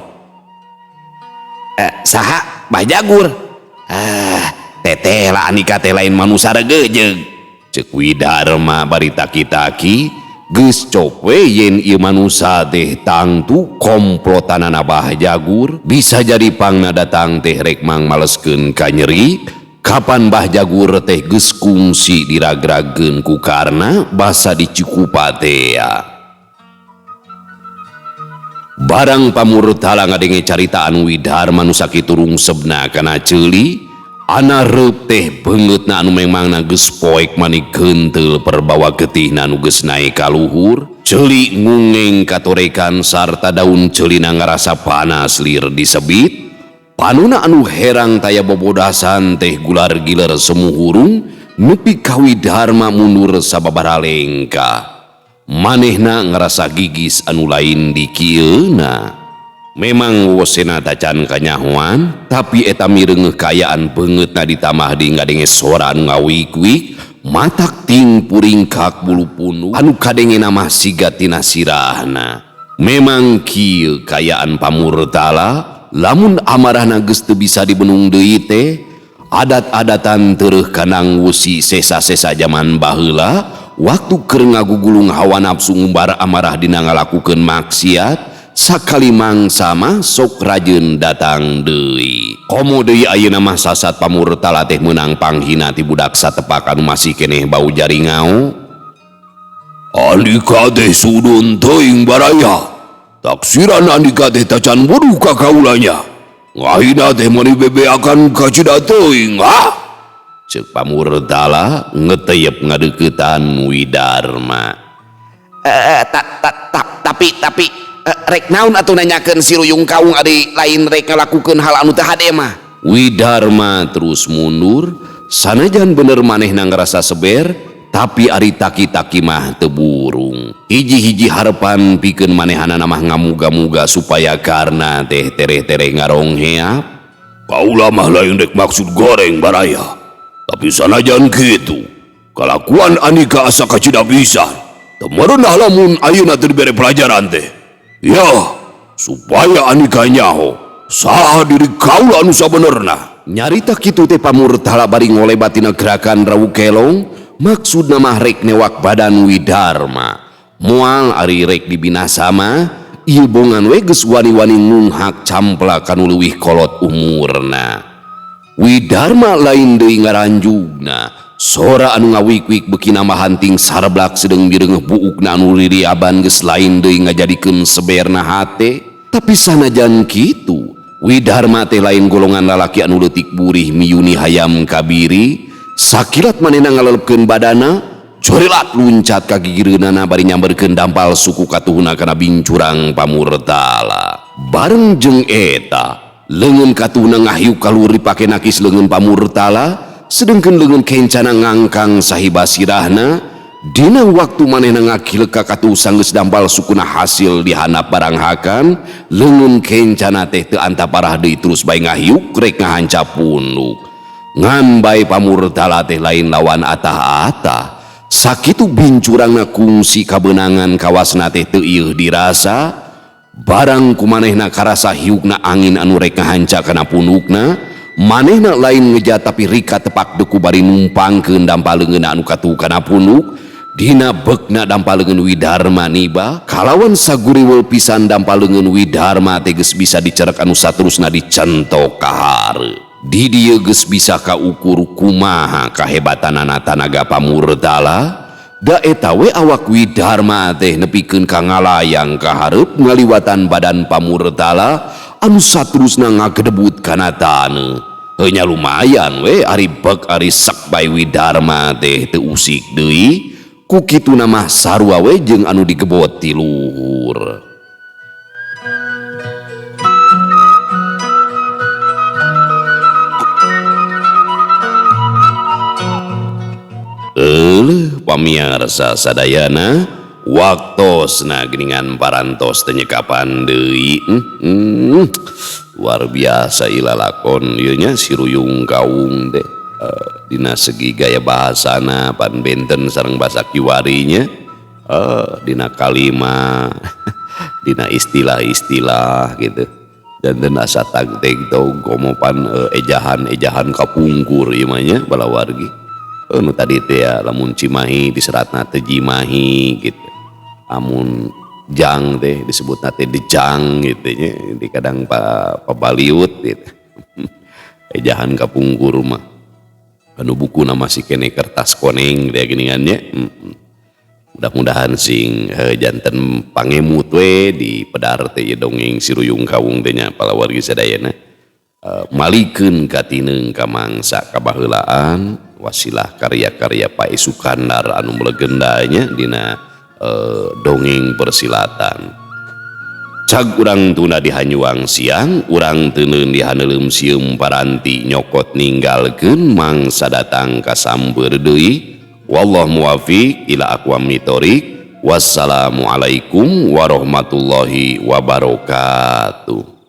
Saha Mbah Jagur? Teteh lah Andika teh lain manusia regejeug. Ceuk Widarma bari taki-taki geus cok we yen ieu manusia teh tangtu komplotanana Mbah Jagur. Bisa jadi pangna datang teh rek mangmaleskeun ka nyeri. Kapan Mbah Jagur teh geus kungsi diragrageun ku karna basa dicikupa teh ya. Barang Pamurtala ngadenge caritaan Widarma nu sakitu rungsebna kana ceuli, ana reup teh beungeutna anu memangna geus poek mani keunteul perbawa getihna nu geus naek ka luhur. Ceuli ngungeng katorekan sarta daun ceulina ngarasa panas lir disebit. Panuna anu herang taya bobodasan teh gular-gilar semu hurung nepi ka Widarma mundur sababaraha lengka. Manehna ngarasa gigis anu lain di kieuna. Memang wosena tacan kanyahoan, tapi eta mireungeuh kaayaan beungeutna ditambah di ngadenge sora anu ngawik-wik, matak ting puring kak bulu punu anu kadengena mah siga tina sirahna. Memang kieu kaayaan Pamurtala. Lamun amarahna geus teu bisa dibenung deui teh, adat-adatan teueuh kanang wusi sesa-sesa zaman baheula, waktu keur ngagugulung hawa nafsu ngumbar amarah dina ngalakukeun maksiat, sakali mangsa mah sok rajeun datang deui. Komo deui ayeuna mah sasat Pamurtala teh meunang panghina ti budak satepak anu masih keneh bau jaringau. Andika teh sudun teuing baraya. Taksiran Andika teh tacan bodoh ka kaulanya. Ngahina teh mani bebeakan ka cida teuing, ha? Ceuk Pamurtala ngeteyep ngadeuketan Widarma. Tapi rek naon atuh nanyakeun si Ruyung Kawung ari lain rek ngalakukeun hal anu teu hade mah. Widarma terus mundur, sanajan bener manehna ngarasa seber, tapi ari taki-taki mah teu burung. Hiji-hiji harepan pikeun manehana mah ngamuga-muga supaya karna teh tereh-tereh ngarongheap. Kaulah mah lain dek maksud goreng baraya. Tapi sanajan gitu, kalakuan Anika asa kacida pisan. Temerenah lamun ayeuna teu dibere pelajaran teh. Ya, supaya Anika nyaho saha diri kaula anu sabenerna. Nyarita kitu teh pamurtala bari ngolebatina gerakan Rawu Kelong, maksudna mah rek newak badan Widarma. Moal ari rek dibinasa mah ieu bongan we geus wani-wani ngunghak campla kanu leuwih kolot umurna. Widarma lain deui ngaranjugna, sora anu ngawik-wik beuki nama hanting sarblak sedeng direungeuh buukna anu ririaban geus lain deui ngajadikeun seberna hate. Tapi sanajan kitu, Widarma teh lain golongan lalaki anu leutik burih miyuni hayam kabiri. Sakilat manehna ngalelepkeun badana, jorelat luncat ka gigireunana bari nyamberkeun dampal suku katuhna kana bincurang pamurtala. Bareng jeung eta, leungeun katuhna ngahiuk kaluri pake nakis leungeun pamurtala, sedengkeun leungeun kencana ngangkang sahiba sirahna. Dina waktu manehna ngakilek ka katuh sanggeus dampal sukuna hasil dihandap barang hakan, leungeun kencana teh teu anta parah deui terus bae ngahiuk rek ngahancap punduk. Ngan bae pamurtala teh lain lawan atah-atah. Sakitu bincurangna kungsi kabeunangan kawasna teh teu ieuh dirasa. Barang kumanehna karasa hiukna angin anu rek ngahanca kana pundukna, manehna lain ngejat tapi rika tepak deku bari numpangkeun dampaleungeunna anu katuh kana punduk. Dina beukna dampaleungeun Widarma niba, kalawan saguriweul pisan dampaleungeun Widarma teh geus bisa dicerek anu saterusna dicentok ka hareup. Di dieu geus bisa kaukur kumaha kahebatanana tanaga pamurtala. Da eta we awak Widarma teh nepikeun ka ngalayang ka hareup ngaliwatan badan pamurtala anu saterusna ngagedebut kana taneuh. Heunya lumayan we ari beuk ari sek bae Widarma teh teu usik deui. Ku kituna mah sarua we jeung anu digebot ti luhur. Pamiarsa sadayana, waktosna geuningan parantos teu nyekapan deui. Luar biasa ilalakon ieu nya si Ruyung Kawung teh. Dina segi gaya bahasana pan benten sareng basa kiwarinya, dina kalima dina istilah-istilah gitu, dan asa tagteg tog gomopan ejahan-ejahan kapungkur ieu mah nya bala wargi. Nu tadi teh ya lamun Cimahi diseratna teh Jimahi gitu, amun jang teh disebutna teh dejang gitu nya, di kadang pabaliut gitu. Ejahan kapungkur mah anu bukuna masih kene kertas koneng dia geuningannya. Mudah-mudahan sing janten pangemut we di pedar teh dongeng si Ruyung Kawung teh nya palawargi sadayana, malikeun katineung ka mangsa kabaheulaan wasilah karya-karya Pak Sukandar anu melegendanya dina dongeng persilatan. Cag urang tuna dihanyuang siang, urang teuneun dihaneuleum sieum paranti nyokot ninggalkeun mangsa datang ka samber deui. Wallahu muwaffiq ila aqwamit thoriq. Wassalamualaikum warahmatullahi wabarakatuh.